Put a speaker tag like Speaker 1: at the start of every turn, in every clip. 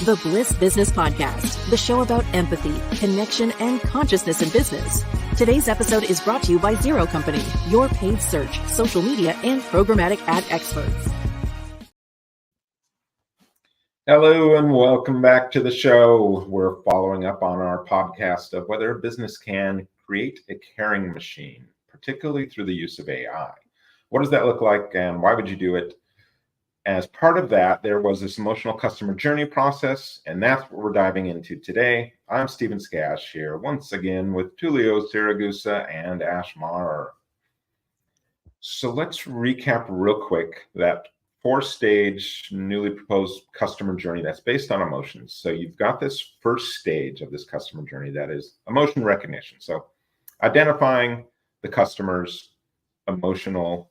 Speaker 1: the Bliss Business Podcast, the show about empathy, connection, and consciousness in business. Today's episode is brought to you by Zero Company, your paid search, social media, and programmatic ad experts.
Speaker 2: Hello and welcome back to the show. We're following up on our podcast of whether a business can create a caring machine, particularly through the use of AI. What does that look like and why would you do it? As part of that, there was this emotional customer journey process, and that's what we're diving into today. I'm Stephen Skash here once again with Tulio Siragusa and Ash Mar. So let's recap real quick that four-stage newly proposed customer journey that's based on emotions. So you've got this first stage of this customer journey that is emotion recognition. So identifying the customer's emotional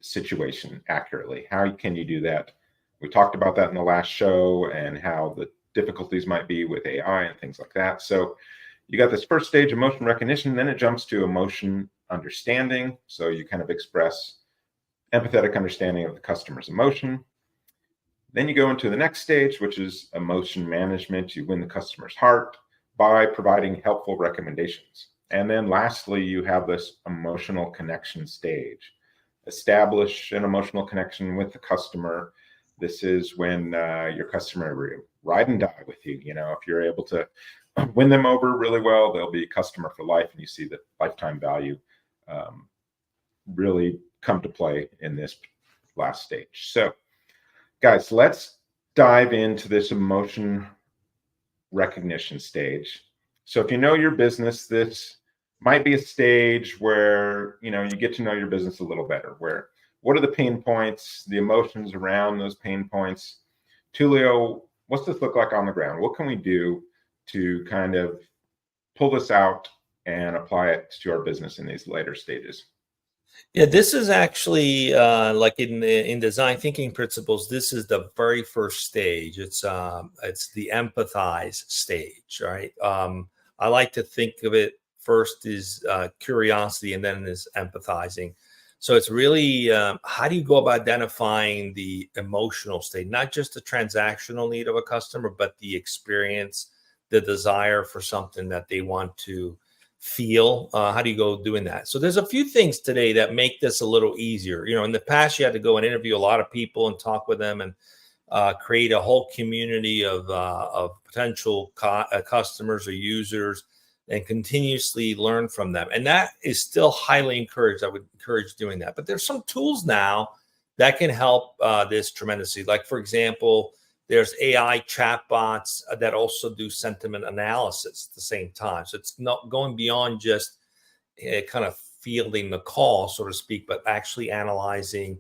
Speaker 2: situation accurately. How can you do that? We talked about that in the last show and how the difficulties might be with AI and things like that. So you got this first stage, emotion recognition, then it jumps to emotion understanding. So you kind of express empathetic understanding of the customer's emotion. Then you go into the next stage, which is emotion management. You win the customer's heart by providing helpful recommendations. And then lastly, you have this emotional connection stage. Establish an emotional connection with the customer. This is when your customer ride and die with you. You know, if you're able to win them over really well, they'll be a customer for life, and you see that lifetime value really come to play in this last stage. So, guys, let's dive into this emotion recognition stage. So, if you know your business, this might be a stage where, you know, you get to know your business a little better, where what are the pain points, the emotions around those pain points. Tulio, what's this look like on the ground? What can we do to kind of pull this out and apply it to our business in these later stages?
Speaker 3: Yeah, this is actually like in design thinking principles. This is the very first stage. It's the empathize stage, right? I like to think of it first is curiosity, and then is empathizing. So it's really how do you go about identifying the emotional state, not just the transactional need of a customer, but the experience, the desire for something that they want to feel. How do you go doing that? So there's a few things today that make this a little easier. You know, in the past, you had to go and interview a lot of people and talk with them and create a whole community of potential customers or users, and continuously learn from them. And that is still highly encouraged. I would encourage doing that. But there's some tools now that can help this tremendously. Like, for example, there's AI chatbots that also do sentiment analysis at the same time. So it's not going beyond just kind of fielding the call, so to speak, but actually analyzing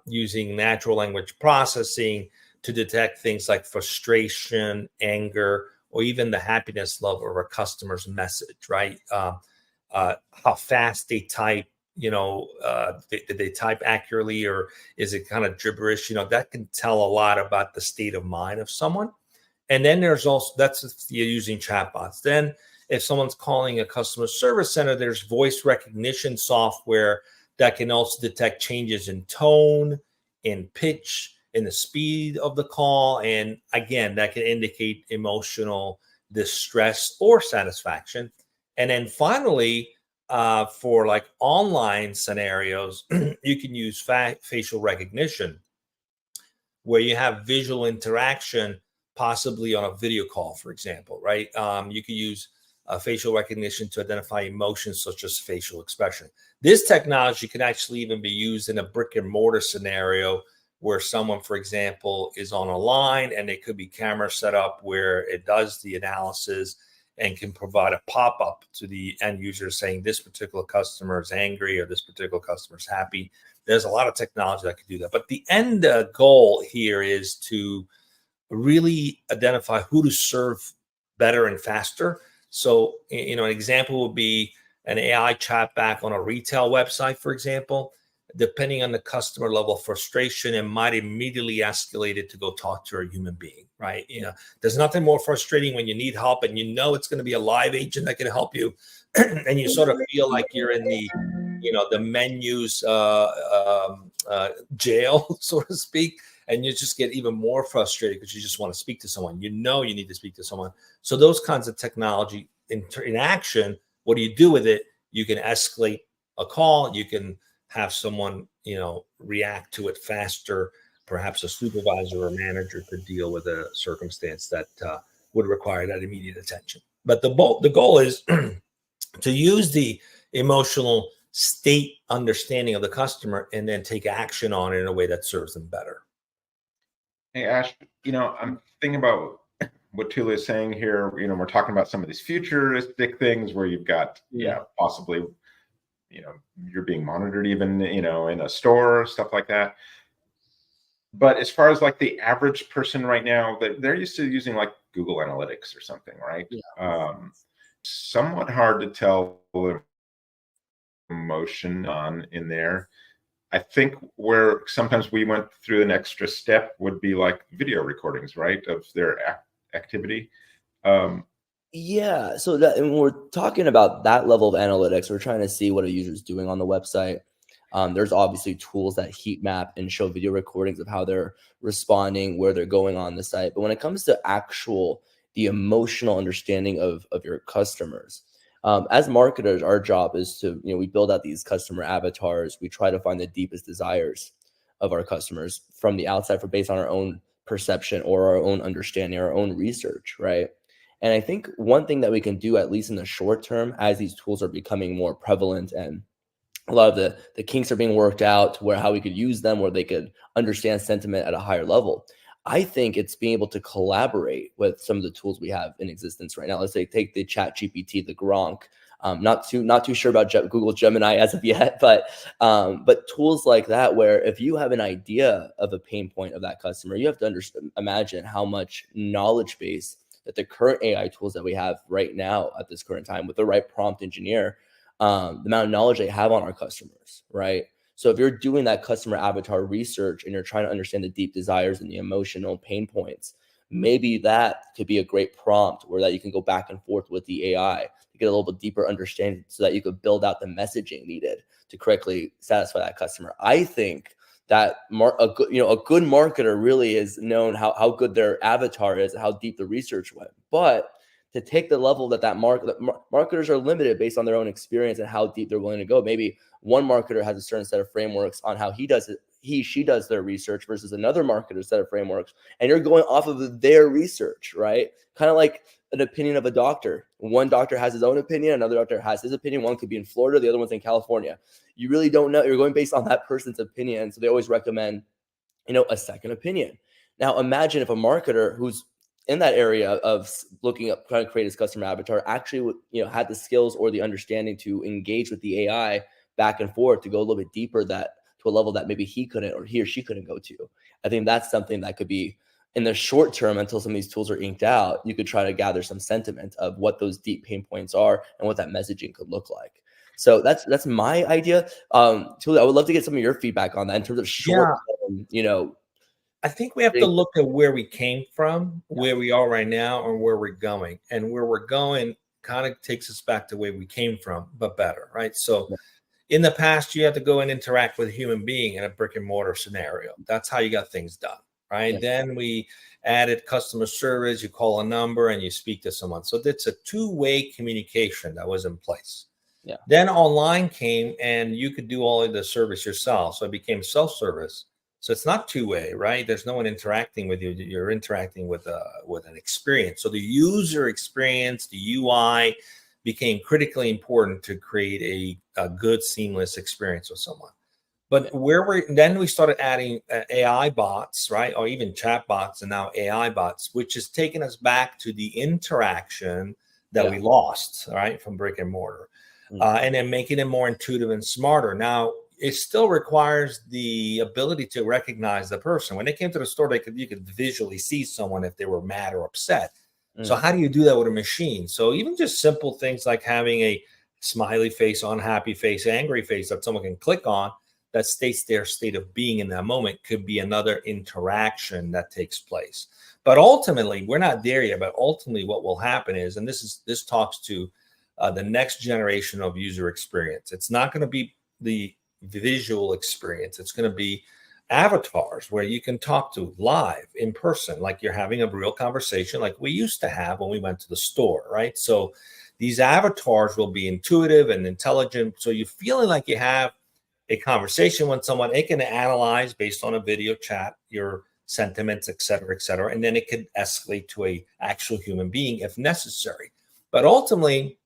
Speaker 3: using natural language processing to detect things like frustration, anger, or even the happiness level of a customer's message, right? How fast they type, you know, did they type accurately, or is it kind of gibberish? You know, that can tell a lot about the state of mind of someone. And then there's also, that's if you're using chatbots. Then if someone's calling a customer service center, there's voice recognition software that can also detect changes in tone, in pitch, in the speed of the call. And again, that can indicate emotional distress or satisfaction. And then finally, for like online scenarios, you can use facial recognition, where you have visual interaction, possibly on a video call, for example, right? You can use facial recognition to identify emotions such as facial expression. This technology can actually even be used in a brick and mortar scenario, where someone, for example, is on a line and it could be camera set up where it does the analysis and can provide a pop-up to the end user saying this particular customer is angry or this particular customer is happy. There's a lot of technology that can do that. But the end goal here is to really identify who to serve better and faster. So, you know, an example would be an AI chat back on a retail website, for example. Depending on the customer level of frustration, it might immediately escalate it to go talk to a human being, right? You know, there's nothing more frustrating when you need help and you know it's going to be a live agent that can help you, and you sort of feel like you're in the, you know, the menu's jail, so to speak. and you just get even more frustrated because you just want to speak to someone. You need to speak to someone. So those kinds of technology in action, what do you do with it? You can escalate a call. You can have someone, react to it faster. Perhaps a supervisor or manager could deal with a circumstance that would require that immediate attention. But the goal is to use the emotional state understanding of the customer and then take action on it in a way that serves them better.
Speaker 2: Hey, Ash, I'm thinking about what Tula is saying here. We're talking about some of these futuristic things where you've got, possibly, you're being monitored even, in a store, stuff like that. But as far as like the average person right now, they're used to using like Google Analytics or something, right? Yeah. Somewhat hard to tell the emotion on in there. I think where sometimes we went through an extra step would be like video recordings, right, of their activity.
Speaker 4: Yeah. So that, and when we're talking about that level of analytics, we're trying to see what a user is doing on the website. There's obviously tools that heat map and show video recordings of how they're responding, where they're going on the site. But when it comes to the emotional understanding of your customers, as marketers, our job is to, we build out these customer avatars. We try to find the deepest desires of our customers from the outside based on our own perception or our own understanding, our own research, right? And I think one thing that we can do, at least in the short term, as these tools are becoming more prevalent and a lot of the kinks are being worked out to how we could use them, where they could understand sentiment at a higher level. I think it's being able to collaborate with some of the tools we have in existence right now. Let's say take the Chat GPT, the Gronk. Not too sure about Google Gemini as of yet, but tools like that, where if you have an idea of a pain point of that customer, you have to imagine how much knowledge base that the current AI tools that we have right now at this current time with the right prompt engineer, the amount of knowledge they have on our customers, right? So if you're doing that customer avatar research and you're trying to understand the deep desires and the emotional pain points, maybe that could be a great prompt where that you can go back and forth with the AI to get a little bit deeper understanding so that you could build out the messaging needed to correctly satisfy that customer. I think that a good marketer really is known how good their avatar is, how deep the research went. But to take the level that marketers are limited based on their own experience and how deep they're willing to go. Maybe one marketer has a certain set of frameworks on how she does their research versus another marketer's set of frameworks, and you're going off of their research, right? Kind of like an opinion of a doctor. One doctor has his own opinion, another doctor has his opinion. One could be in Florida, the other one's in California. You really don't know. You're going based on that person's opinion. So they always recommend, a second opinion. Now imagine if a marketer who's in that area of looking up, trying to create his customer avatar, actually, had the skills or the understanding to engage with the AI back and forth to go a little bit deeper to a level that maybe he couldn't or he or she couldn't go to. I think that's something that could be in the short term until some of these tools are inked out. You could try to gather some sentiment of what those deep pain points are and what that messaging could look like. So that's my idea. Tula, I would love to get some of your feedback on that in terms of short term,
Speaker 3: I think we have to look at where we came from, where we are right now, and where we're going. And where we're going kind of takes us back to where we came from, but better, right? So in the past, you had to go and interact with a human being in a brick and mortar scenario. That's how you got things done, right? Yeah. Then we added customer service. You call a number and you speak to someone. So it's a two-way communication that was in place. Yeah. Then online came and you could do all of the service yourself. So it became self-service. So it's not two-way, right? There's no one interacting with you. You're interacting with an experience. So the user experience, the UI, became critically important to create a good, seamless experience with someone. But then we started adding AI bots, right? Or even chat bots, and now AI bots, which has taken us back to the interaction that we lost, right, from brick and mortar, and then making it more intuitive and smarter. Now, it still requires the ability to recognize the person. When they came to the store, you could visually see someone if they were mad or upset. So how do you do that with a machine? So even just simple things like having a smiley face, unhappy face, angry face that someone can click on that states their state of being in that moment could be another interaction that takes place. But ultimately, we're not there yet. But ultimately, what will happen is, and this talks to the next generation of user experience. It's not going to be the visual experience. It's going to be avatars where you can talk to live in person, like you're having a real conversation like we used to have when we went to the store, right? So these avatars will be intuitive and intelligent. So you're feeling like you have a conversation with someone. It can analyze based on a video chat your sentiments, et cetera, and then it could escalate to a actual human being if necessary. But ultimately,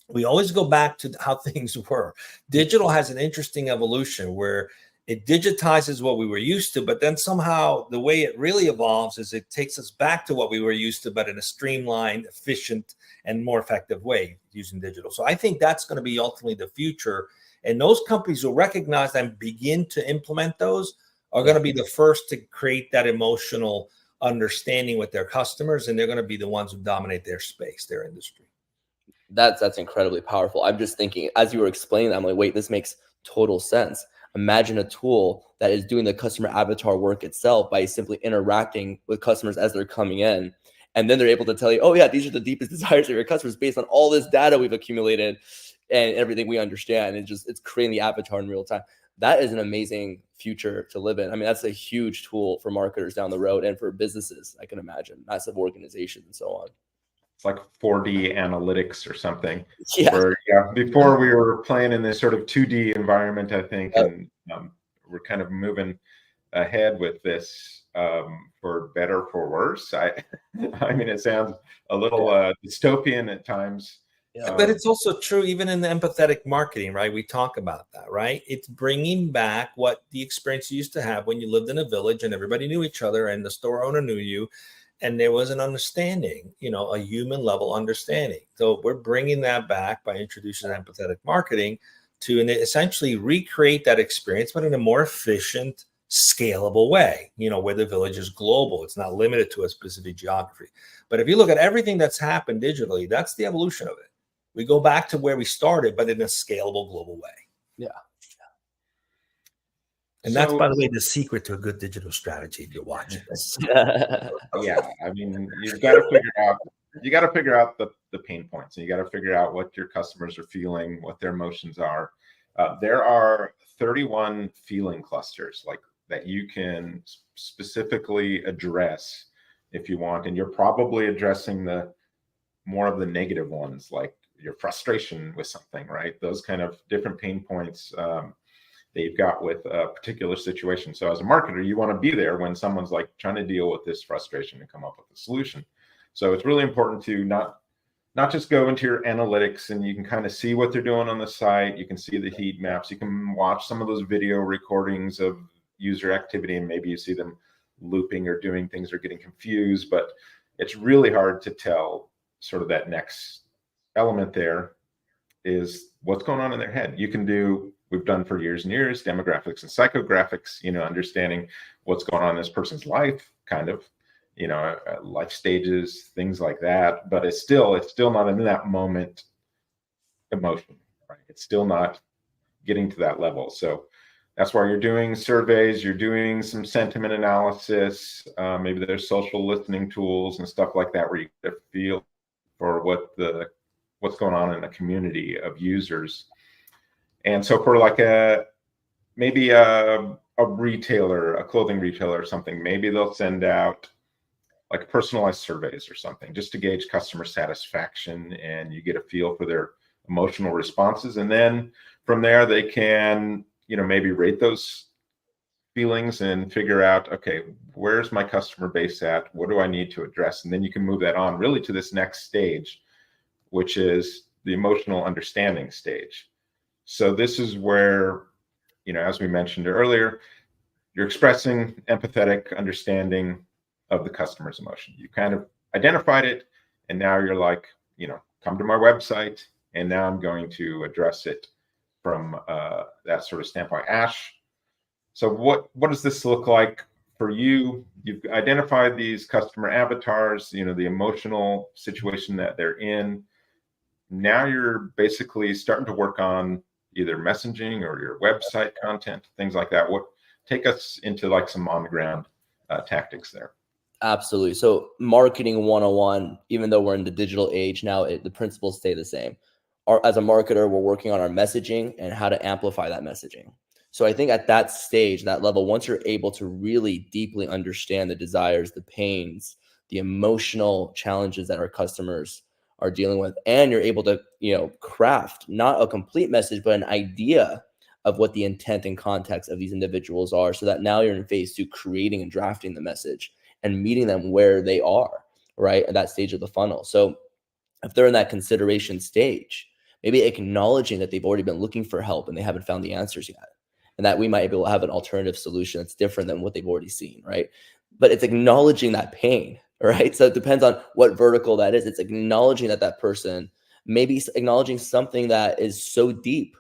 Speaker 3: we always go back to how things were. Digital has an interesting evolution where it digitizes what we were used to, but then somehow the way it really evolves is it takes us back to what we were used to, but in a streamlined, efficient, and more effective way using digital. So I think that's going to be ultimately the future. And those companies who recognize and begin to implement those are going to be the first to create that emotional understanding with their customers. And they're going to be the ones who dominate their space, their industry.
Speaker 4: That's incredibly powerful. I'm just thinking, as you were explaining that, I'm like, wait, this makes total sense. Imagine a tool that is doing the customer avatar work itself by simply interacting with customers as they're coming in. And then they're able to tell you, oh yeah, these are the deepest desires of your customers based on all this data we've accumulated and everything we understand. It's creating the avatar in real time. That is an amazing future to live in. I mean, that's a huge tool for marketers down the road and for businesses, I can imagine, massive organizations and so on.
Speaker 2: It's like 4D analytics or something.
Speaker 4: Yeah.
Speaker 2: Where, before we were playing in this sort of 2D environment, I think, and we're kind of moving ahead with this for better or for worse. I mean, it sounds a little dystopian at times.
Speaker 3: Yeah, but it's also true even in the empathetic marketing, right? We talk about that, right? It's bringing back what the experience you used to have when you lived in a village and everybody knew each other and the store owner knew you. And there was an understanding, a human level understanding. So we're bringing that back by introducing empathetic marketing to essentially recreate that experience, but in a more efficient, scalable way, where the village is global. It's not limited to a specific geography. But if you look at everything that's happened digitally, that's the evolution of it. We go back to where we started, but in a scalable, global way.
Speaker 4: Yeah.
Speaker 3: And that's, by the way, the secret to a good digital strategy. If you're watching this.
Speaker 2: Yeah, I mean, you got to figure out the pain points, and you got to figure out what your customers are feeling, what their emotions are. There are 31 feeling clusters like that you can specifically address if you want, and you're probably addressing the more of the negative ones, like your frustration with something, right? Those kind of different pain points that you've got with a particular situation. So as a marketer, you want to be there when someone's like trying to deal with this frustration and come up with a solution. So it's really important to not just go into your analytics and you can kind of see what they're doing on the site. You can see the heat maps. You can watch some of those video recordings of user activity, and maybe you see them looping or doing things or getting confused, but it's really hard to tell sort of that next element there is what's going on in their head. You can do, we've done for years and years, demographics and psychographics, understanding what's going on in this person's life, kind of, life stages, things like that. But it's still not in that moment emotion, right? It's still not getting to that level. So that's why you're doing surveys, you're doing some sentiment analysis, maybe there's social listening tools and stuff like that where you get a feel for what's going on in a community of users. And so for like maybe a retailer, a clothing retailer or something, maybe they'll send out like personalized surveys or something just to gauge customer satisfaction, and you get a feel for their emotional responses. And then from there, they can, maybe rate those feelings and figure out, okay, where's my customer base at? What do I need to address? And then you can move that on really to this next stage, which is the emotional understanding stage. So this is where, as we mentioned earlier, you're expressing empathetic understanding of the customer's emotion. You kind of identified it, and now you're like, come to my website, and now I'm going to address it from that sort of standpoint. Ash, so what does this look like for you? You've identified these customer avatars, the emotional situation that they're in. Now you're basically starting to work on either messaging or your website content, things like that. Take us into like some on the ground tactics there.
Speaker 4: Absolutely. So marketing 101, even though we're in the digital age now, the principles stay the same. As a marketer, we're working on our messaging and how to amplify that messaging. So I think at that stage, that level, once you're able to really deeply understand the desires, the pains, the emotional challenges that our customers are dealing with, and you're able to, craft not a complete message, but an idea of what the intent and context of these individuals are, so that now you're in phase two, creating and drafting the message and meeting them where they are, right, at that stage of the funnel. So if they're in that consideration stage, maybe acknowledging that they've already been looking for help and they haven't found the answers yet, and that we might be able to have an alternative solution that's different than what they've already seen, right? But it's acknowledging that pain, right? So it depends on what vertical that is. It's acknowledging that person, maybe acknowledging something that is so deep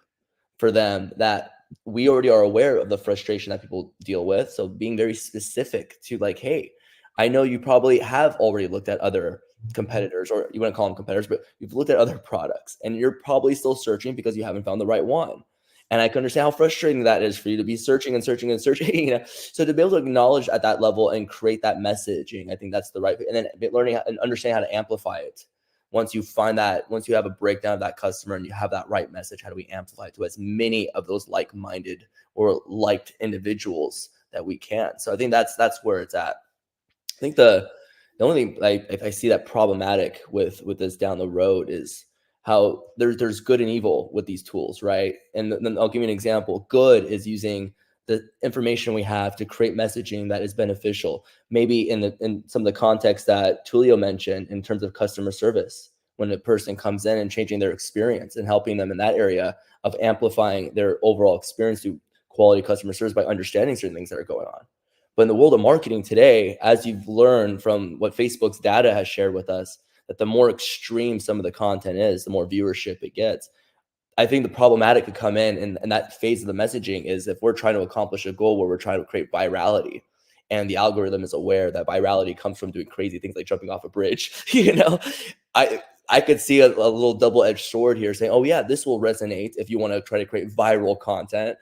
Speaker 4: for them that we already are aware of the frustration that people deal with. So being very specific to like, hey, I know you probably have already looked at other competitors, or you wouldn't call them competitors, but you've looked at other products and you're probably still searching because you haven't found the right one. And I can understand how frustrating that is for you to be searching and searching and searching. So to be able to acknowledge at that level and create that messaging, I think that's the right. And then learning and understanding how to amplify it. Once you find that, once you have a breakdown of that customer and you have that right message, how do we amplify it to as many of those like-minded or liked individuals that we can? So I think that's where it's at. I think the only thing if I see that problematic with this down the road is how there's good and evil with these tools, right? And then I'll give you an example. Good is using the information we have to create messaging that is beneficial. Maybe in some of the context that Tulio mentioned in terms of customer service, when a person comes in and changing their experience and helping them in that area of amplifying their overall experience through quality customer service by understanding certain things that are going on. But in the world of marketing today, as you've learned from what Facebook's data has shared with us, that the more extreme some of the content is, the more viewership it gets. I think the problematic could come in that phase of the messaging is if we're trying to accomplish a goal where we're trying to create virality, and the algorithm is aware that virality comes from doing crazy things like jumping off a bridge. I could see a little double-edged sword here saying, oh yeah, this will resonate if you want to try to create viral content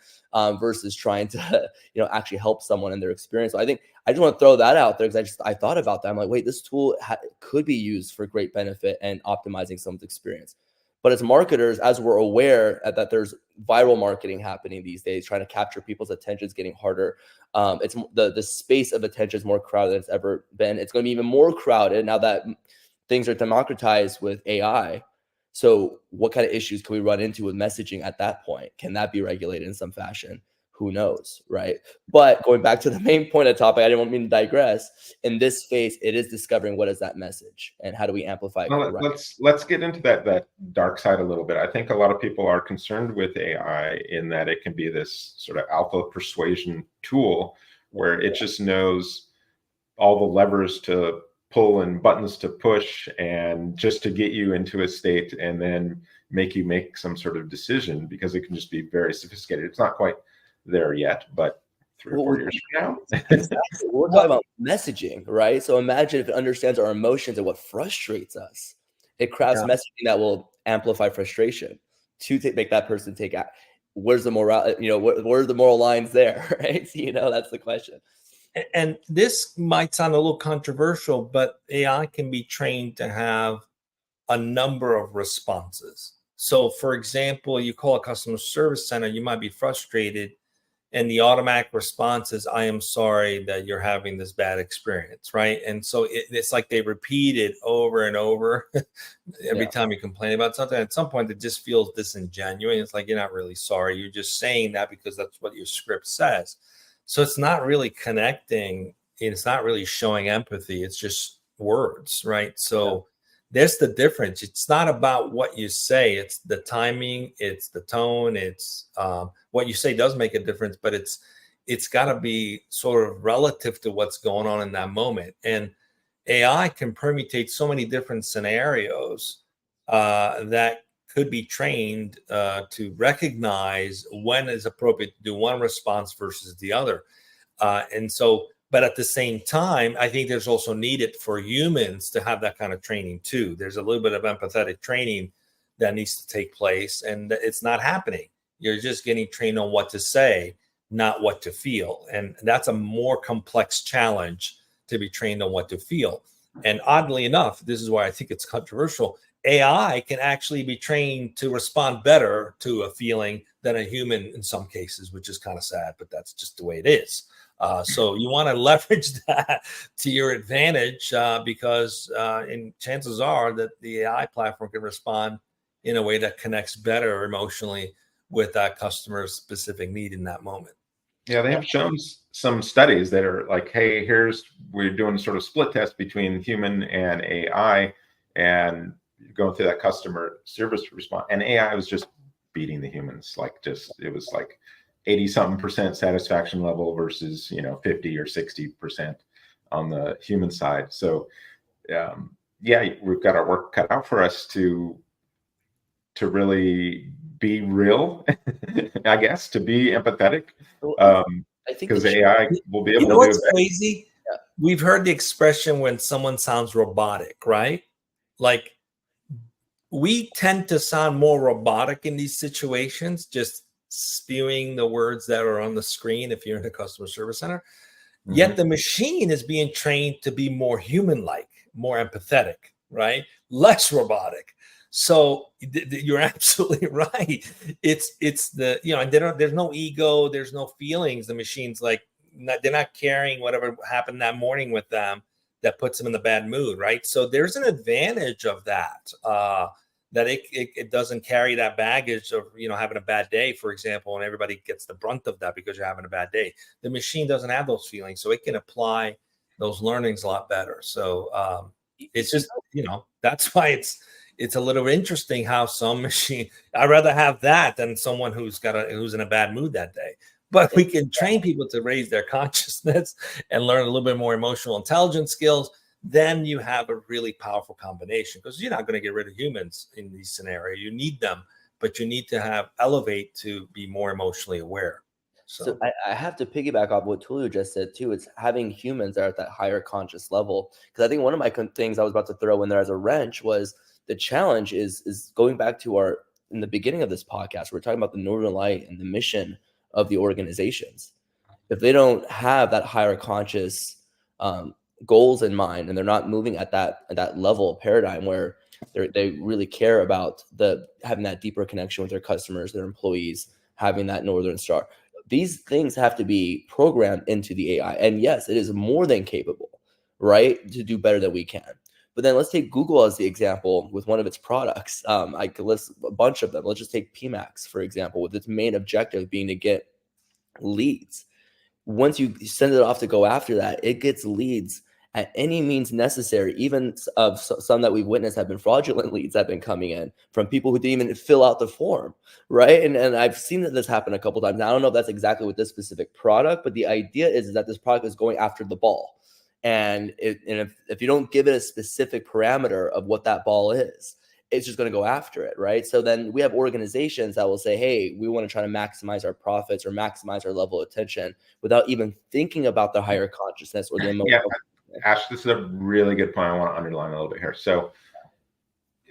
Speaker 4: versus trying to actually help someone in their experience. So I think I just want to throw that out there because I thought about that. I'm like, wait, this tool could be used for great benefit and optimizing someone's experience. But as marketers, as we're aware that there's viral marketing happening these days, trying to capture people's attention is getting harder. It's the space of attention is more crowded than it's ever been. It's going to be even more crowded now that things are democratized with AI. So what kind of issues can we run into with messaging at that point? Can that be regulated in some fashion? Who knows, right? But going back to the main point of the topic, I didn't want me to digress. In this phase, it is discovering what is that message and how do we amplify it.
Speaker 2: Well, let's get into that dark side a little bit. I think a lot of people are concerned with AI in that it can be this sort of alpha persuasion tool where it just knows all the levers to pull and buttons to push and just to get you into a state and then make you make some sort of decision because it can just be very sophisticated. It's not quite there yet, but 3 or 4 years from now.
Speaker 4: Exactly. We're talking about messaging, right? So imagine if it understands our emotions and what frustrates us. It crafts messaging that will amplify frustration to make that person take action. Where's the moral? Where's the moral lines there, right? That's the question.
Speaker 3: And this might sound a little controversial, but AI can be trained to have a number of responses. So, for example, you call a customer service center, you might be frustrated, and the automatic response is, I am sorry that you're having this bad experience, right? And so it's like they repeat it over and over every time you complain about something. At some point, it just feels disingenuous. It's like, you're not really sorry. You're just saying that because that's what your script says. So it's not really connecting. It's not really showing empathy. It's just words, right? So there's the difference. It's not about what you say. It's the timing. It's the tone. It's what you say does make a difference, but it's got to be sort of relative to what's going on in that moment. And AI can permutate so many different scenarios that could be trained to recognize when it's appropriate to do one response versus the other. But at the same time, I think there's also needed for humans to have that kind of training too. There's a little bit of empathetic training that needs to take place, and it's not happening. You're just getting trained on what to say, not what to feel. And that's a more complex challenge, to be trained on what to feel. And oddly enough, this is why I think it's controversial. AI can actually be trained to respond better to a feeling than a human in some cases, which is kind of sad, but that's just the way it is. So you want to leverage that to your advantage because chances are that the AI platform can respond in a way that connects better emotionally with that customer's specific need in that moment.
Speaker 2: Yeah, they have shown some studies that are like, hey, we're doing sort of split test between human and AI, and going through that customer service response, and AI was just beating the humans. It was like 80-something% satisfaction level versus 50 or 60% on the human side. So yeah, we've got our work cut out for us to really be real, I guess, to be empathetic.
Speaker 4: I think
Speaker 2: because AI will be able to do
Speaker 3: what's
Speaker 2: it.
Speaker 3: crazy? Yeah. We've heard the expression when someone sounds robotic, right? Like, we tend to sound more robotic in these situations, just spewing the words that are on the screen if you're in a customer service center. Mm-hmm. Yet the machine is being trained to be more human-like, more empathetic, right? Less robotic. So you're absolutely right. It's the, and there's no ego, there's no feelings. The machine's like, they're not carrying whatever happened that morning with them that puts them in the bad mood, right? So there's an advantage of that, that it doesn't carry that baggage of, having a bad day, for example, and everybody gets the brunt of that because you're having a bad day. The machine doesn't have those feelings, so it can apply those learnings a lot better. So it's just, that's why it's a little interesting how some machine, I'd rather have that than someone who's in a bad mood that day. But we can train people to raise their consciousness and learn a little bit more emotional intelligence skills. Then you have a really powerful combination, because you're not going to get rid of humans in these scenarios. You need them, but you need to elevate to be more emotionally aware.
Speaker 4: So I have to piggyback off what Tulio just said too. It's having humans that are at that higher conscious level. Because I think one of my things I was about to throw in there as a wrench was the challenge is going back to in the beginning of this podcast, we're talking about the Northern Light and the mission of the organizations. If they don't have that higher conscious goals in mind, and they're not moving at that level of paradigm where they really care about having that deeper connection with their customers, their employees, having that Northern Star. These things have to be programmed into the AI. And yes, it is more than capable, right, to do better than we can. But then let's take Google as the example with one of its products. I could list a bunch of them. Let's just take PMax, for example, with its main objective being to get leads. Once you send it off to go after that, it gets leads at any means necessary. Even of some that we've witnessed have been fraudulent leads that have been coming in from people who didn't even fill out the form, right? And I've seen that this happen a couple times. Now, I don't know if that's exactly with this specific product, but the idea is that this product is going after the ball. And if you don't give it a specific parameter of what that ball is, it's just going to go after it, right? So then we have organizations that will say, hey, we want to try to maximize our profits or maximize our level of attention without even thinking about the higher consciousness or the emotional.
Speaker 2: Yeah, Ash, this is a really good point I want to underline a little bit here. So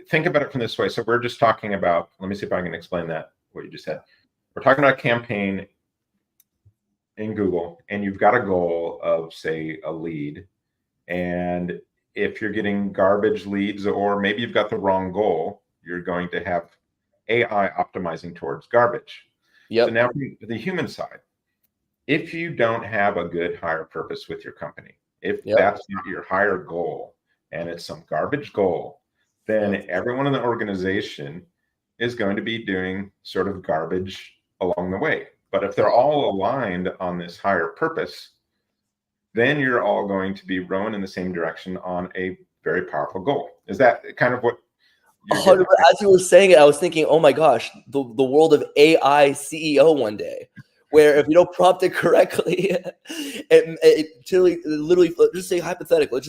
Speaker 2: think about it from this way. So we're just talking about, let me see if I can explain that, what you just said. We're talking about a campaign in Google, and you've got a goal of, say, a lead. And if you're getting garbage leads, or maybe you've got the wrong goal, you're going to have AI optimizing towards garbage. Yep. So now the human side, if you don't have a good higher purpose with your company, if that's not your higher goal and it's some garbage goal, then everyone in the organization is going to be doing sort of garbage along the way. But if they're all aligned on this higher purpose, then you're all going to be rowing in the same direction on a very powerful goal. Is that kind of what you're
Speaker 4: as you were saying it, I was thinking, oh my gosh, the world of AI CEO one day, where if you don't prompt it correctly, it literally, just say hypothetical.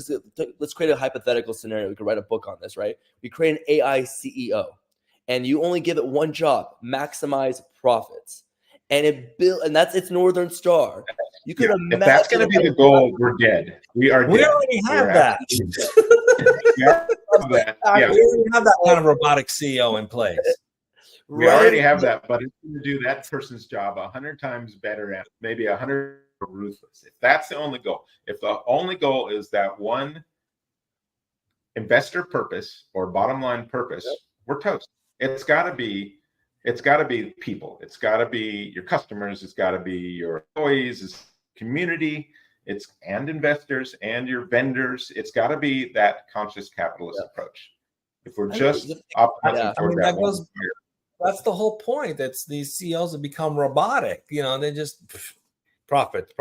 Speaker 4: Let's create a hypothetical scenario. We could write a book on this, right? We create an AI CEO, and you only give it one job: maximize profits. And and that's its Northern Star. You could imagine,
Speaker 2: if that's going to be the goal, we're dead. We
Speaker 3: already have that.
Speaker 2: We already have
Speaker 3: that kind of robotic CEO in place.
Speaker 2: We already have that, but it's going to do that person's job 100 times better and maybe 100 ruthless. If that's the only goal, if the only goal is that one investor purpose or bottom line purpose, we're toast. It's got to be It's got to be people. It's got to be your customers. It's got to be your employees, it's community, and investors and your vendors. It's got to be that conscious capitalist approach. If we're just optimizing toward that one,
Speaker 3: that's the whole point. That's these CEOs have become robotic. They just profit.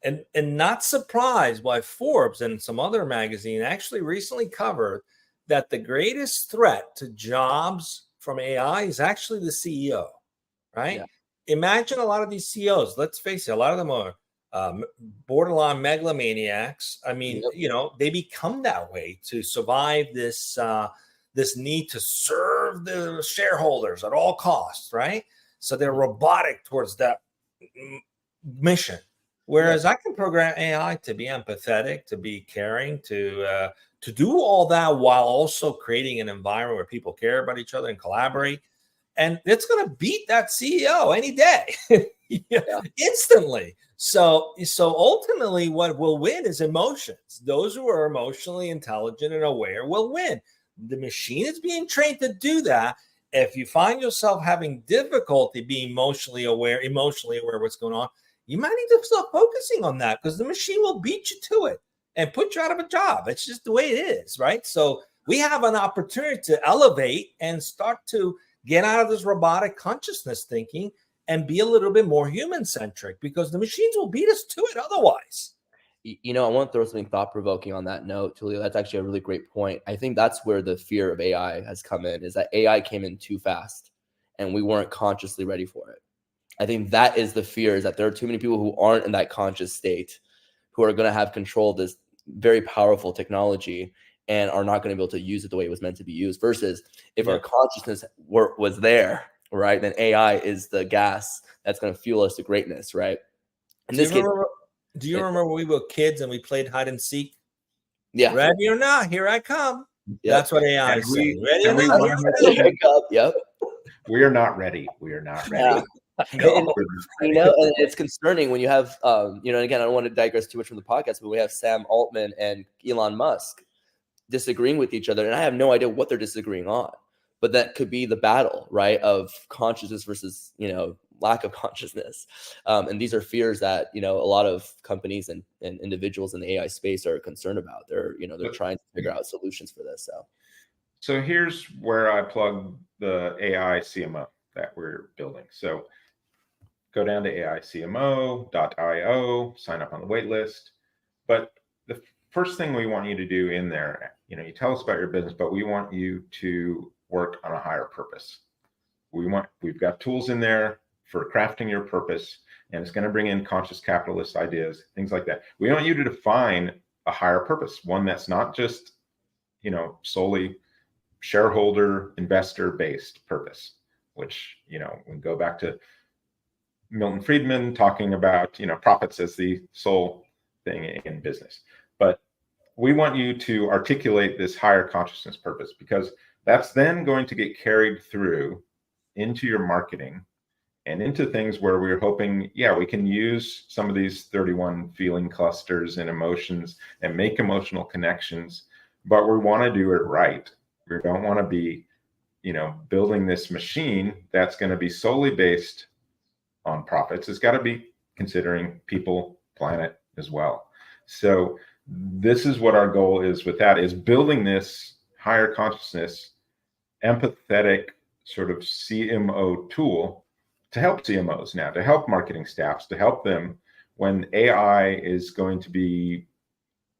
Speaker 3: And not surprised why Forbes and some other magazine actually recently covered that the greatest threat to jobs from AI is actually the CEO, right? Yeah. Imagine a lot of these CEOs, let's face it, a lot of them are borderline megalomaniacs. I mean, they become that way to survive this need to serve the shareholders at all costs, right? So they're robotic towards that mission. Whereas I can program AI to be empathetic, to be caring, to do all that while also creating an environment where people care about each other and collaborate. And it's going to beat that CEO any day, instantly. So ultimately, what will win is emotions. Those who are emotionally intelligent and aware will win. The machine is being trained to do that. If you find yourself having difficulty being emotionally aware what's going on, you might need to start focusing on that, because the machine will beat you to it and put you out of a job. It's just the way it is, right? So we have an opportunity to elevate and start to get out of this robotic consciousness thinking and be a little bit more human-centric, because the machines will beat us to it otherwise.
Speaker 4: I want to throw something thought-provoking on that note, Tulio. That's actually a really great point. I think that's where the fear of AI has come in, is that AI came in too fast and we weren't consciously ready for it. I think that is the fear, is that there are too many people who aren't in that conscious state, who are going to have control of this very powerful technology and are not going to be able to use it the way it was meant to be used. Versus if our consciousness was there, right, then AI is the gas that's going to fuel us to greatness, right? In this case,
Speaker 3: do you remember when we were kids and we played hide and seek?
Speaker 4: Yeah.
Speaker 3: Ready or not, here I come. Yep. That's what AI is saying. Ready or not,
Speaker 4: here I come. Yep.
Speaker 2: We are not ready. We are not ready.
Speaker 4: And it's concerning when you have, again, I don't want to digress too much from the podcast, but we have Sam Altman and Elon Musk disagreeing with each other, and I have no idea what they're disagreeing on. But that could be the battle, right, of consciousness versus, lack of consciousness. And these are fears that, a lot of companies and individuals in the AI space are concerned about. They're trying to figure out solutions for this.
Speaker 2: So here's where I plug the AI CMO that we're building. So go down to aicmo.io, sign up on the wait list. But the first thing we want you to do in there, you tell us about your business, but we want you to work on a higher purpose. We've got tools in there for crafting your purpose, and it's going to bring in conscious capitalist ideas, things like that. We want you to define a higher purpose, one that's not just, solely shareholder, investor-based purpose, which, we go back to Milton Friedman talking about, profits as the sole thing in business. But we want you to articulate this higher consciousness purpose, because that's then going to get carried through into your marketing and into things where we're hoping, we can use some of these 31 feeling clusters and emotions and make emotional connections, but we want to do it right. We don't want to be, building this machine that's going to be solely based on profits. It's got to be considering people, planet as well. So this is what our goal is with that, is building this higher consciousness, empathetic sort of CMO tool to help CMOs now, to help marketing staffs, to help them when AI is going to be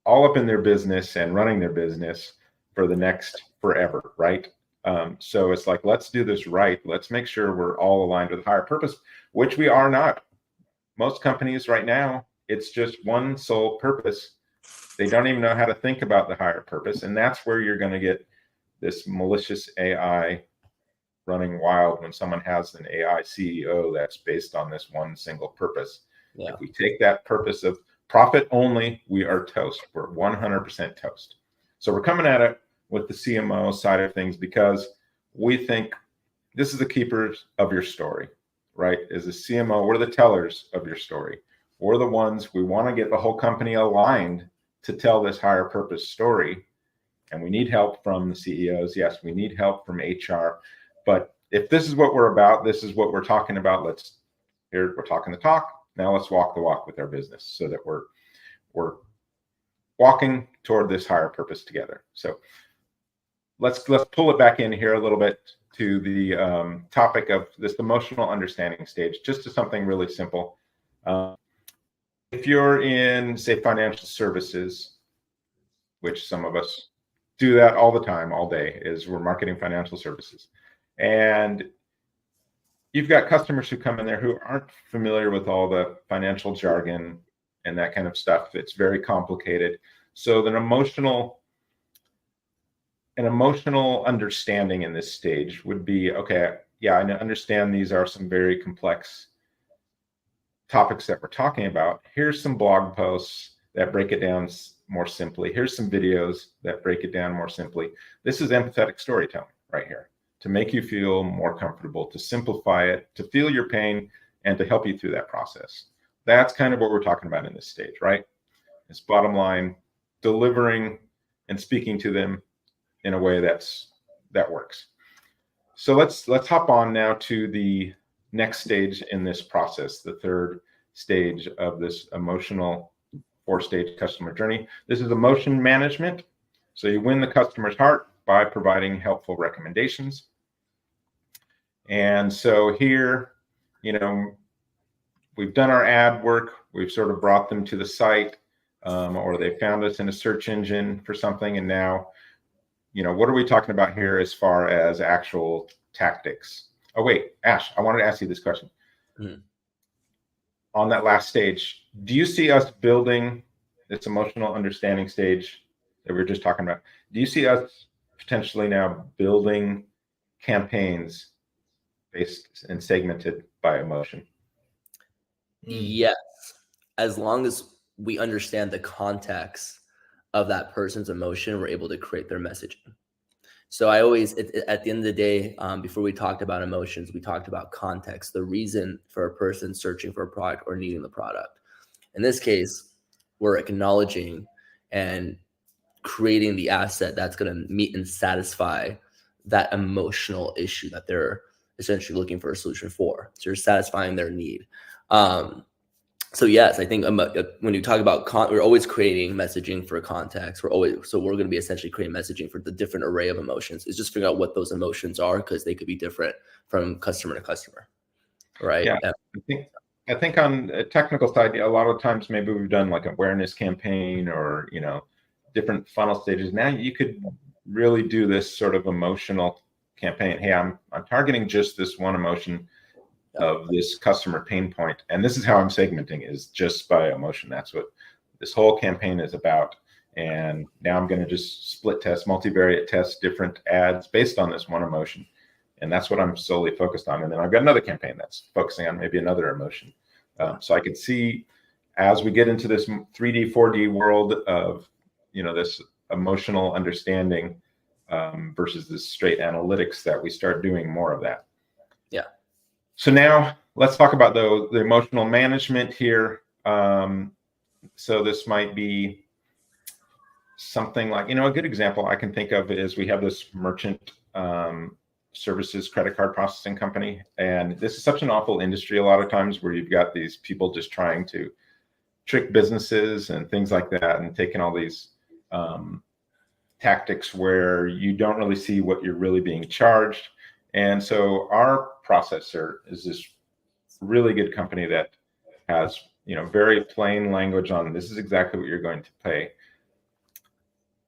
Speaker 2: all up in their business and running their business for the next forever, right? So it's like, let's do this right. Let's make sure we're all aligned with a higher purpose, which we are not. Most companies right now, it's just one sole purpose. They don't even know how to think about the higher purpose. And that's where you're going to get this malicious AI running wild when someone has an AI CEO that's based on this one single purpose. Yeah. If we take that purpose of profit only, we are toast. We're 100% toast. So we're coming at it with the CMO side of things, because we think this is the keepers of your story, right? As a CMO, we're the tellers of your story. We're the ones, we want to get the whole company aligned to tell this higher purpose story. And we need help from the CEOs. Yes, we need help from HR, but if this is what we're about, this is what we're talking about. We're talking the talk. Now let's walk the walk with our business so that we're walking toward this higher purpose together. So let's pull it back in here a little bit to the topic of this emotional understanding stage, just to something really simple. If you're in, say, financial services, which some of us do that all the time, all day, is we're marketing financial services. And you've got customers who come in there who aren't familiar with all the financial jargon and that kind of stuff. It's very complicated. So an emotional understanding in this stage would be, okay, yeah, I understand these are some very complex topics that we're talking about. Here's some blog posts that break it down more simply. Here's some videos that break it down more simply. This is empathetic storytelling right here, to make you feel more comfortable, to simplify it, to feel your pain, and to help you through that process. That's kind of what we're talking about in this stage, right? It's bottom line, delivering and speaking to them in a way that works. So let's hop on now to the next stage in this process, the third stage of this emotional 4-stage customer journey. This is emotion management. So you win the customer's heart by providing helpful recommendations. And so here, we've done our ad work. We've sort of brought them to the site, or they found us in a search engine for something. And now, what are we talking about here as far as actual tactics? Oh, wait, Ash, I wanted to ask you this question. On that last stage, do you see us building this emotional understanding stage that we were just talking about? Do you see us potentially now building campaigns based and segmented by emotion?
Speaker 4: Yes, as long as we understand the context of that person's emotion, we're able to create their messaging. So I always, at the end of the day, before we talked about emotions, we talked about context, the reason for a person searching for a product or needing the product. In this case, we're acknowledging and creating the asset that's going to meet and satisfy that emotional issue that they're essentially looking for a solution for. So you're satisfying their need. So yes, I think when you talk about we're always creating messaging for context. We're going to be essentially creating messaging for the different array of emotions. It's just figuring out what those emotions are, because they could be different from customer to customer, right?
Speaker 2: Yeah, I think on a technical side, a lot of times maybe we've done like an awareness campaign or different funnel stages. Now you could really do this sort of emotional campaign. Hey, I'm targeting just this one emotion of this customer pain point, and this is how I'm segmenting, is just by emotion. That's what this whole campaign is about. And now I'm going to just split test, multivariate test different ads based on this one emotion, and that's what I'm solely focused on. And then I've got another campaign that's focusing on maybe another emotion. So I could see, as we get into this 3D 4D world of this emotional understanding versus this straight analytics, that we start doing more of that.
Speaker 4: Yeah.
Speaker 2: So now let's talk about the emotional management here. So this might be something like, a good example I can think of is we have this merchant services credit card processing company. And this is such an awful industry a lot of times, where you've got these people just trying to trick businesses and things like that, and taking all these tactics where you don't really see what you're really being charged. And so our processor is this really good company that has, very plain language on, this is exactly what you're going to pay.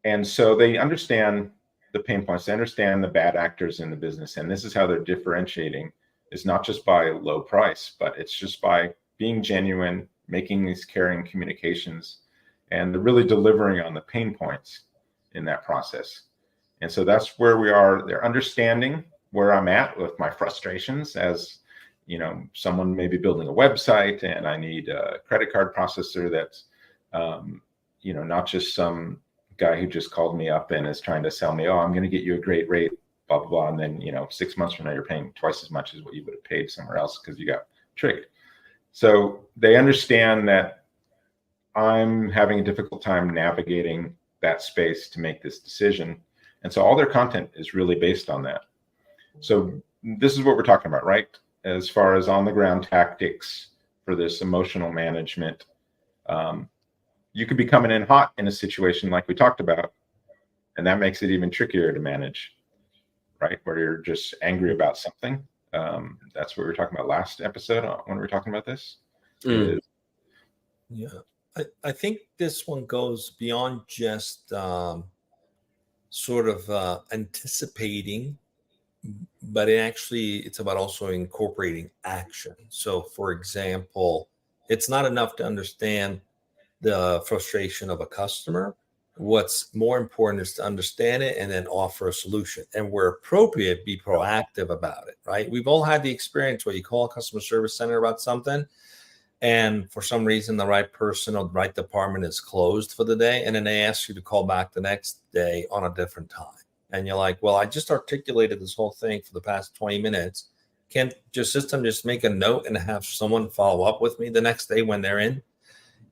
Speaker 2: And so they understand the pain points, they understand the bad actors in the business. And this is how they're differentiating, is not just by low price, but it's just by being genuine, making these caring communications, and they're really delivering on the pain points in that process. And so that's where we are. They're understanding where I'm at with my frustrations as, someone may be building a website and I need a credit card processor that's, not just some guy who just called me up and is trying to sell me, oh, I'm going to get you a great rate, blah, blah, blah. And then, 6 months from now, you're paying twice as much as what you would have paid somewhere else because you got tricked. So they understand that I'm having a difficult time navigating that space to make this decision. And so all their content is really based on that. So this is what we're talking about, right? As far as on the ground tactics for this emotional management. You could be coming in hot in a situation like we talked about, and that makes it even trickier to manage, right? Where you're just angry about something. That's what we were talking about last episode when we were talking about this.
Speaker 3: Yeah, I think this one goes beyond just sort of anticipating, but it's about also incorporating action. So, for example, it's not enough to understand the frustration of a customer. What's more important is to understand it and then offer a solution. And where appropriate, be proactive about it, right? We've all had the experience where you call a customer service center about something, and for some reason, the right person or the right department is closed for the day. And then they ask you to call back the next day on a different time. And you're like, well, I just articulated this whole thing for the past 20 minutes. Can't your system just make a note and have someone follow up with me the next day when they're in?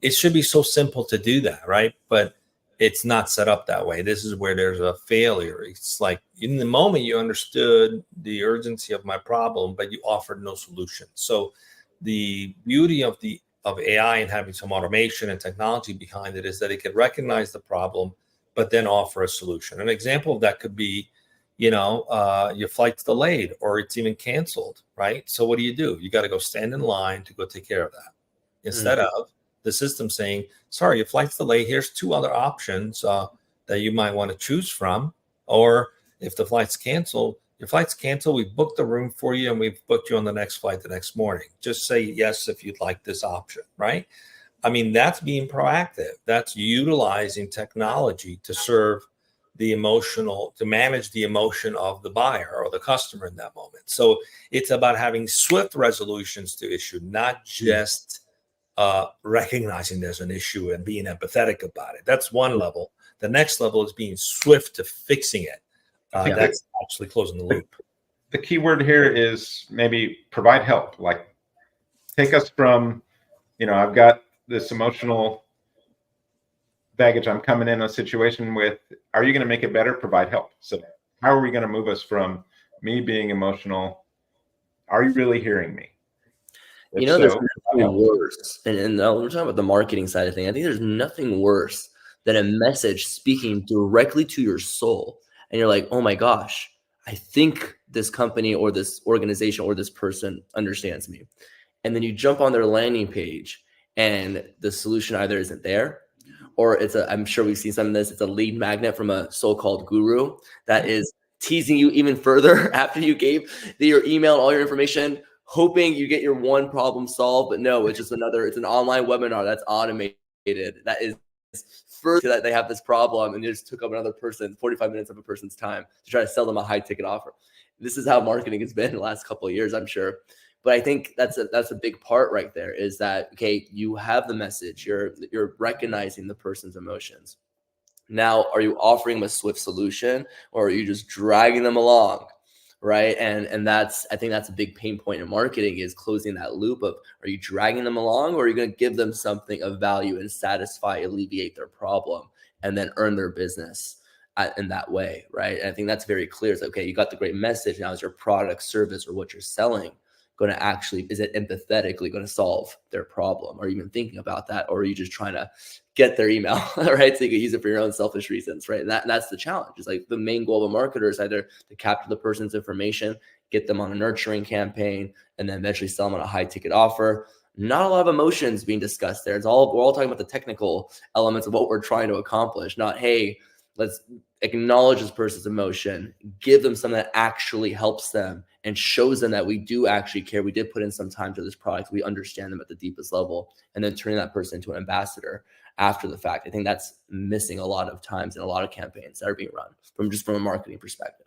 Speaker 3: It should be so simple to do that, right? But it's not set up that way. This is where there's a failure. It's like in the moment you understood the urgency of my problem, but you offered no solution. So the beauty of AI and having some automation and technology behind it is that it can recognize the problem, but then offer a solution. An example of that could be, your flight's delayed or it's even canceled, right? So what do? You got to go stand in line to go take care of that instead of the system saying, sorry, your flight's delayed. Here's 2 other options that you might want to choose from. Or if the flight's canceled, your flight's canceled, we've booked the room for you and we've booked you on the next flight the next morning. Just say yes if you'd like this option, right? I mean, that's being proactive. That's utilizing technology to serve to manage the emotion of the buyer or the customer in that moment. So it's about having swift resolutions to issue, not just recognizing there's an issue and being empathetic about it. That's one level. The next level is being swift to fixing it. That's actually closing the loop.
Speaker 2: The key word here is maybe provide help. Like take us from, I've got this emotional baggage I'm coming in a situation with. Are you going to make it better? Provide help. So how are we going to move us from me being emotional? Are you really hearing me?
Speaker 4: There's nothing worse. And we're talking about the marketing side of things. I think there's nothing worse than a message speaking directly to your soul. And you're like, oh my gosh, I think this company or this organization or this person understands me. And then you jump on their landing page and the solution either isn't there, or I'm sure we've seen some of this, it's a lead magnet from a so-called guru that is teasing you even further after you gave your email and all your information, hoping you get your one problem solved. But no, it's just it's an online webinar that's automated. That is first that they have this problem, and you just took up 45 minutes of a person's time to try to sell them a high ticket offer. This is how marketing has been the last couple of years, I'm sure. But I think that's a big part right there, is that, okay, you have the message, you're recognizing the person's emotions. Now, are you offering them a swift solution, or are you just dragging them along? Right. And I think that's a big pain point in marketing, is closing that loop of, are you dragging them along, or are you going to give them something of value and alleviate their problem and then earn their business in that way? Right. And I think that's very clear. It's like, okay, you got the great message. Now is your product, service, or what you're selling going to is it empathetically going to solve their problem? Are you even thinking about that? Or are you just trying to get their email, right? So you can use it for your own selfish reasons, right? And that's the challenge. It's like the main goal of a marketer is either to capture the person's information, get them on a nurturing campaign, and then eventually sell them on a high ticket offer. Not a lot of emotions being discussed there. We're all talking about the technical elements of what we're trying to accomplish, not, hey, let's acknowledge this person's emotion, give them something that actually helps them and shows them that we do actually care. We did put in some time to this product. We understand them at the deepest level, and then turning that person into an ambassador after the fact. I think that's missing a lot of times in a lot of campaigns that are being run from a marketing perspective.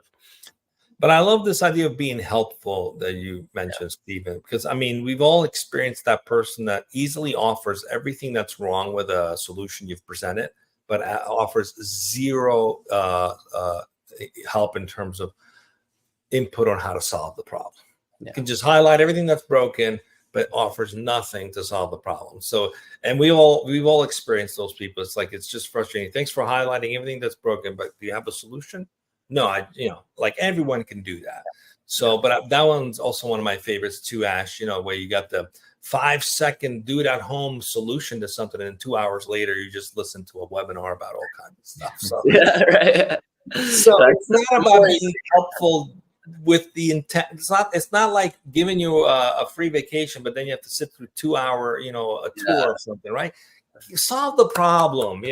Speaker 3: But I love this idea of being helpful that you mentioned, Stephen, because I mean, we've all experienced that person that easily offers everything that's wrong with a solution you've presented, but offers zero help in terms of input on how to solve the problem. You can just highlight everything that's broken, but offers nothing to solve the problem. So, and we've all experienced those people. It's just frustrating. Thanks for highlighting everything that's broken, but do you have a solution? No, like everyone can do that. So, but that one's also one of my favorites too, Ash, where you got the 5-second do it at home solution to something. And 2 hours later, you just listen to a webinar about all kinds of stuff. So,
Speaker 4: Yeah, right.
Speaker 3: so it's not about being helpful with the intent. It's not like giving you a free vacation, but then you have to sit through 2 hour, a tour or something, right? You solve the problem,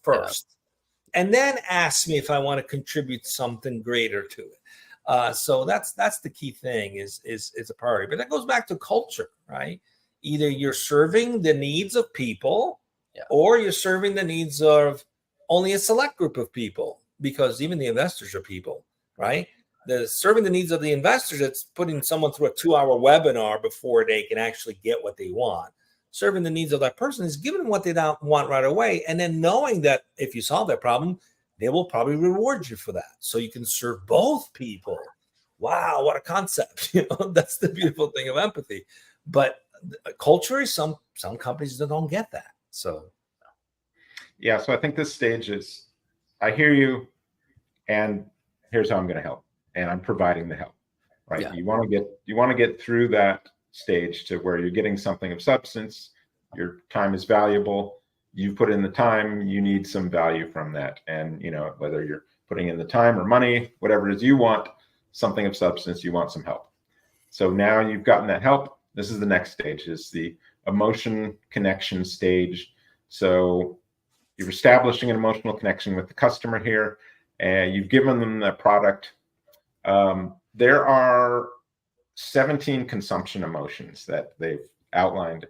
Speaker 3: first, and then ask me if I want to contribute something greater to it. So that's the key thing is a priority. But that goes back to culture, right? Either you're serving the needs of people, or you're serving the needs of only a select group of people, because even the investors are people, right? Serving the needs of the investors, it's putting someone through a 2-hour webinar before they can actually get what they want. Serving the needs of that person is giving them what they don't want right away, and then knowing that if you solve that problem, they will probably reward you for that. So you can serve both people. Wow, what a concept. That's the beautiful thing of empathy. But culturally, some companies don't get that. So
Speaker 2: yeah, so I think this stage is, I hear you, and here's how I'm going to help, and I'm providing the help, right?
Speaker 4: Yeah.
Speaker 2: You want to get through that stage to where you're getting something of substance. Your time is valuable. You put in the time, you need some value from that. And, whether you're putting in the time or money, whatever it is you want, something of substance, you want some help. So now you've gotten that help. This is the next stage, is the emotion connection stage. So you're establishing an emotional connection with the customer here, and you've given them the product. There are 17 consumption emotions that they've outlined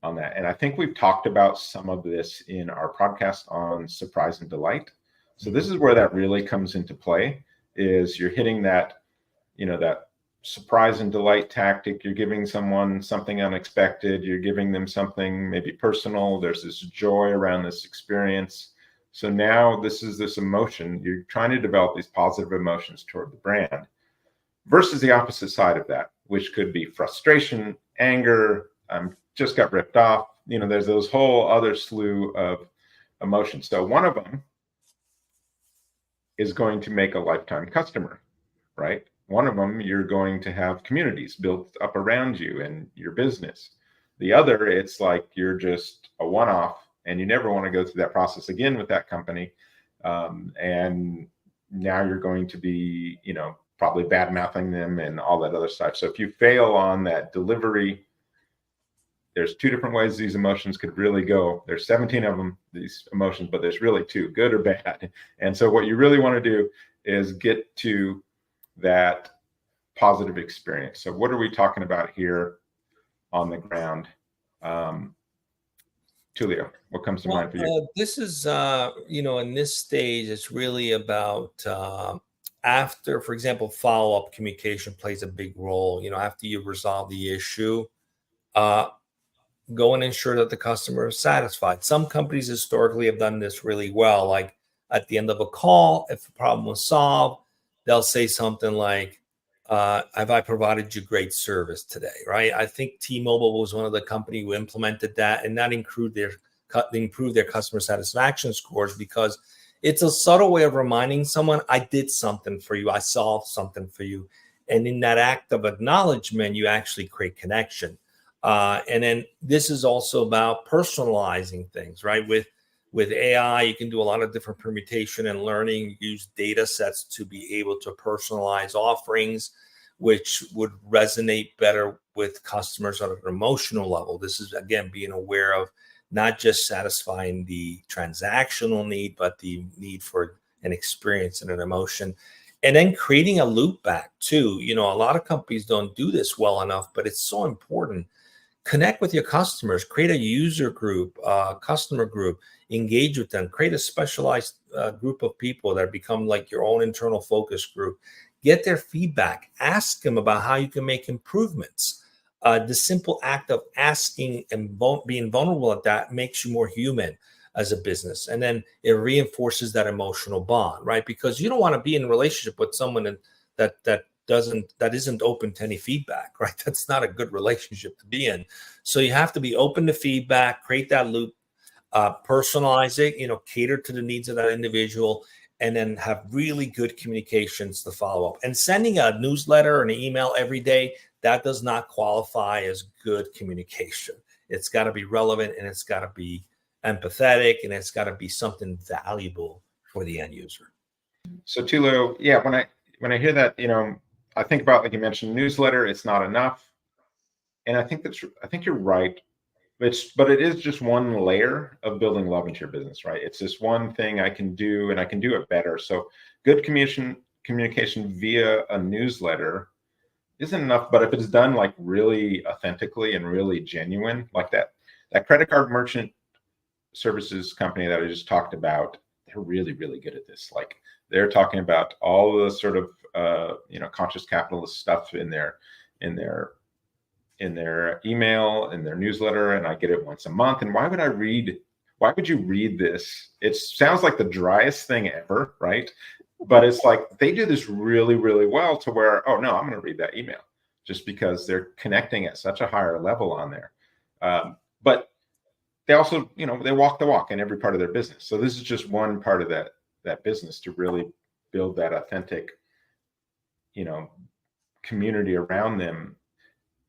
Speaker 2: on that. And I think we've talked about some of this in our podcast on surprise and delight. So this is where that really comes into play, is you're hitting that, that surprise and delight tactic. You're giving someone something unexpected. You're giving them something maybe personal. There's this joy around this experience. So now this is this emotion. You're trying to develop these positive emotions toward the brand, versus the opposite side of that, which could be frustration, anger, just got ripped off. There's those whole other slew of emotions. So one of them is going to make a lifetime customer, right? One of them, you're going to have communities built up around you and your business. The other, it's like you're just a one-off and you never want to go through that process again with that company. And now you're going to be, probably bad-mouthing them and all that other stuff. So if you fail on that delivery, there's 2 different ways these emotions could really go. There's 17 of them, these emotions, but there's really 2, good or bad. And so what you really want to do is get to that positive experience. So what are we talking about here on the ground? Tulio, what comes to mind for you?
Speaker 3: This is, in this stage, it's really about after, for example, follow-up communication plays a big role. After you resolve the issue, go and ensure that the customer is satisfied. Some companies historically have done this really well. Like at the end of a call, if the problem was solved, they'll say something like, have I provided you great service today, right? I think T-Mobile was one of the companies who implemented that, and that improved their customer satisfaction scores, because it's a subtle way of reminding someone, I did something for you, I solved something for you. And in that act of acknowledgement, you actually create connection. And then this is also about personalizing things, right? With AI, you can do a lot of different permutation and learning, use data sets to be able to personalize offerings, which would resonate better with customers on an emotional level. This is, again, being aware of not just satisfying the transactional need, but the need for an experience and an emotion. And then creating a loop back too. A lot of companies don't do this well enough, but it's so important. Connect with your customers, create a user group, customer group, engage with them, create a specialized group of people that become like your own internal focus group. Get their feedback, ask them about how you can make improvements. The simple act of asking and being vulnerable at that makes you more human as a business. And then it reinforces that emotional bond, right? Because you don't want to be in a relationship with someone that isn't open to any feedback, right? That's not a good relationship to be in. So you have to be open to feedback, create that loop, personalize it, cater to the needs of that individual, and then have really good communications to follow up. And sending a newsletter or an email every day, that does not qualify as good communication. It's got to be relevant, and it's got to be empathetic, and it's got to be something valuable for the end user.
Speaker 2: So Tulo, yeah, when I hear that, I think about, like you mentioned, newsletter, it's not enough. And I think you're right. But it is just one layer of building love into your business, right? It's this one thing I can do, and I can do it better. So good communication via a newsletter isn't enough, but if it's done like really authentically and really genuine, like that credit card merchant services company that I just talked about, they're really, really good at this. Like, they're talking about all the sort of conscious capitalist stuff in their email, in their newsletter, and I get it once a month. And why would you read this? It sounds like the driest thing ever, right? But it's like they do this really, really well to where, oh no, I'm going to read that email, just because they're connecting at such a higher level on there. But they also, they walk the walk in every part of their business. So this is just one part of that business to really build that authentic, community around them.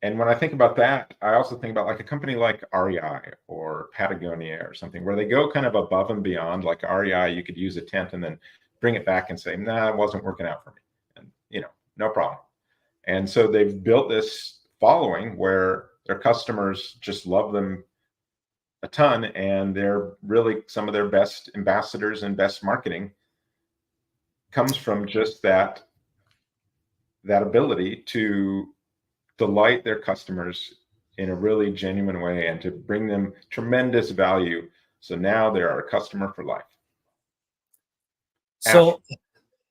Speaker 2: And when I think about that, I also think about like a company like REI or Patagonia or something, where they go kind of above and beyond. Like REI, you could use a tent and then bring it back and say, nah, it wasn't working out for me. And, no problem. And so they've built this following where their customers just love them a ton. And they're really some of their best ambassadors and best marketing comes from just that ability to delight their customers in a really genuine way and to bring them tremendous value. So now they're our customer for life.
Speaker 3: So,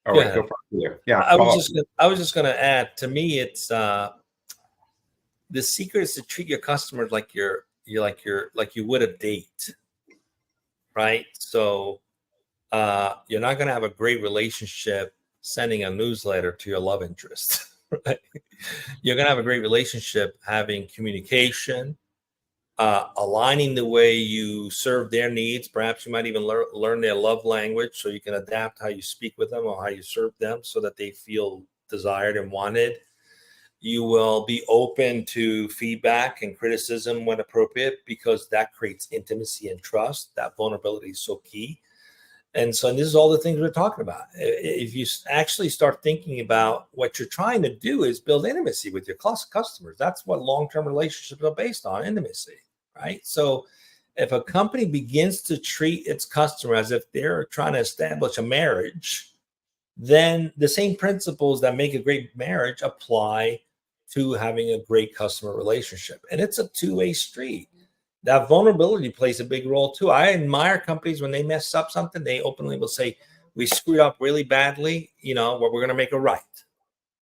Speaker 2: all right, go for it. Yeah,
Speaker 3: I was just going to add. To me, it's the secret is to treat your customers like you would a date, right? So you're not going to have a great relationship sending a newsletter to your love interest. Right? You're going to have a great relationship having communication, aligning the way you serve their needs. Perhaps you might even learn their love language so you can adapt how you speak with them or how you serve them so that they feel desired and wanted. You will be open to feedback and criticism when appropriate, because that creates intimacy and trust. That vulnerability is so key. And this is all the things we're talking about. If you actually start thinking about what you're trying to do is build intimacy with your customers. That's what long-term relationships are based on, intimacy, right? So if a company begins to treat its customer as if they're trying to establish a marriage, then the same principles that make a great marriage apply to having a great customer relationship. And it's a two-way street. That vulnerability plays a big role too. I admire companies when they mess up something, they openly will say, we screwed up really badly, we're going to make it right,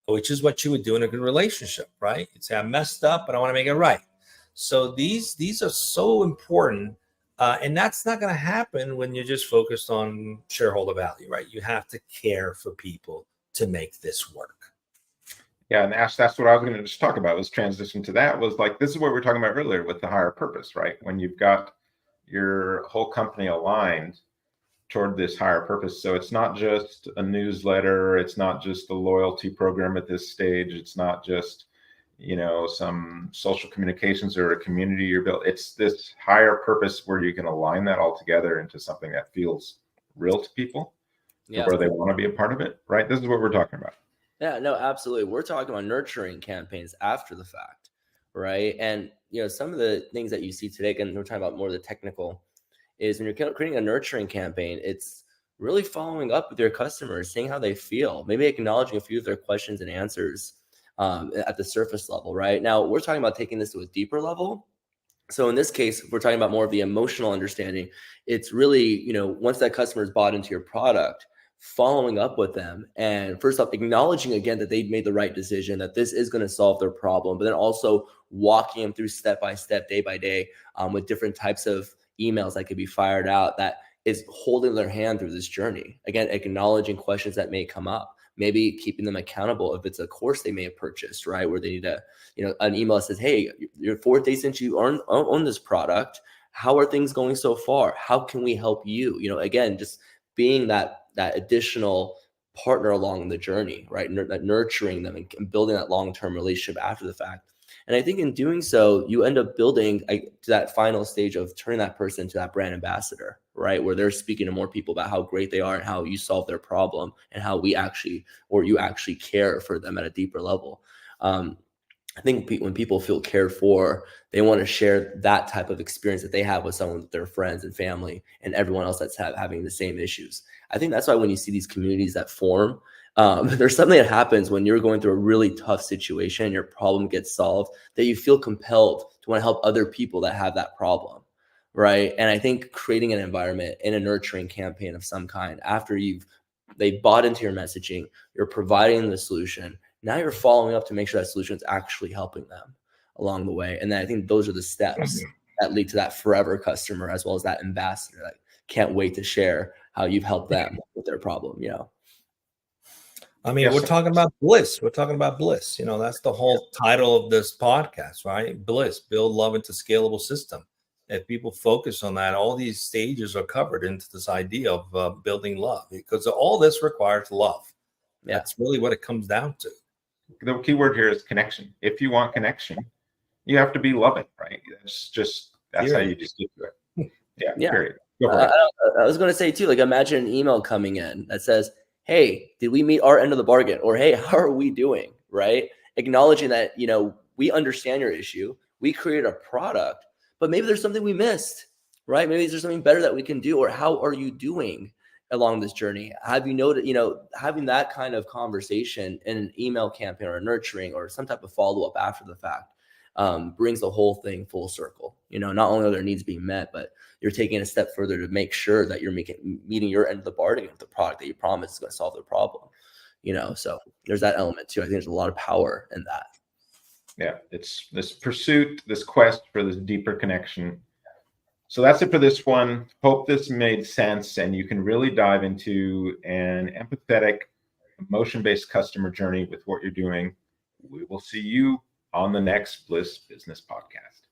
Speaker 3: which is what you would do in a good relationship, right? You'd say, I messed up, but I want to make it right. So these are so important. And that's not going to happen when you're just focused on shareholder value, right? You have to care for people to make this work.
Speaker 2: Yeah, and Ash, that's what I was going to just talk about, was transition to that, was like, this is what we were talking about earlier with the higher purpose, right? When you've got your whole company aligned toward this higher purpose. So it's not just a newsletter. It's not just a loyalty program at this stage. It's not just, some social communications or a community you're built. It's this higher purpose where you can align that all together into something that feels real to people, where they want to be a part of it, right? This is what we're talking about.
Speaker 4: Yeah, no, absolutely. We're talking about nurturing campaigns after the fact, right? And, some of the things that you see today, and we're talking about more of the technical, is when you're creating a nurturing campaign, it's really following up with your customers, seeing how they feel, maybe acknowledging a few of their questions and answers at the surface level, right? Now, we're talking about taking this to a deeper level. So in this case, we're talking about more of the emotional understanding. It's really, once that customer is bought into your product, following up with them, and first off, acknowledging again that they've made the right decision, that this is going to solve their problem, but then also walking them through step by step, day by day, with different types of emails that could be fired out that is holding their hand through this journey. Again, acknowledging questions that may come up, maybe keeping them accountable if it's a course they may have purchased, right? Where they need an email that says, hey, you're 4 days since you own this product. How are things going so far? How can we help you? Again, just being that additional partner along the journey, right? Nurturing them and building that long-term relationship after the fact. And I think in doing so, you end up building to that final stage of turning that person into that brand ambassador, right? Where they're speaking to more people about how great they are and how you solve their problem and how you actually care for them at a deeper level. I think when people feel cared for, they want to share that type of experience that they have with someone, with their friends and family and everyone else that's having the same issues. I think that's why when you see these communities that form, there's something that happens when you're going through a really tough situation and your problem gets solved, that you feel compelled to want to help other people that have that problem, right? And I think creating an environment in a nurturing campaign of some kind, after they bought into your messaging, you're providing the solution. Now you're following up to make sure that solution is actually helping them along the way. And then I think those are the steps that lead to that forever customer, as well as that ambassador that can't wait to share how you've helped them with their problem,
Speaker 3: I mean, we're talking about Bliss. We're talking about Bliss. That's the whole title of this podcast, right? Bliss, build love into scalable system. If people focus on that, all these stages are covered into this idea of building love, because all this requires love.
Speaker 4: Yeah.
Speaker 3: That's really what it comes down to.
Speaker 2: The key word here is connection. If you want connection, you have to be loving, right? That's how you just get to it. Yeah. Period.
Speaker 4: I was going to say too, like, imagine an email coming in that says, hey, did we meet our end of the bargain? Or, hey, how are we doing? Right? Acknowledging that, we understand your issue. We created a product, but maybe there's something we missed, right? Maybe there's something better that we can do, or how are you doing along this journey? Have you noted, having that kind of conversation in an email campaign or a nurturing or some type of follow-up after the fact brings the whole thing full circle. Not only are their needs being met, but you're taking a step further to make sure that you're meeting your end of the bargain with the product that you promised is going to solve the problem. So there's that element too. I think there's a lot of power in that.
Speaker 2: Yeah, it's this pursuit, this quest for this deeper connection. So that's it for this one. Hope this made sense and you can really dive into an empathetic, emotion-based customer journey with what you're doing. We will see you on the next Bliss Business Podcast.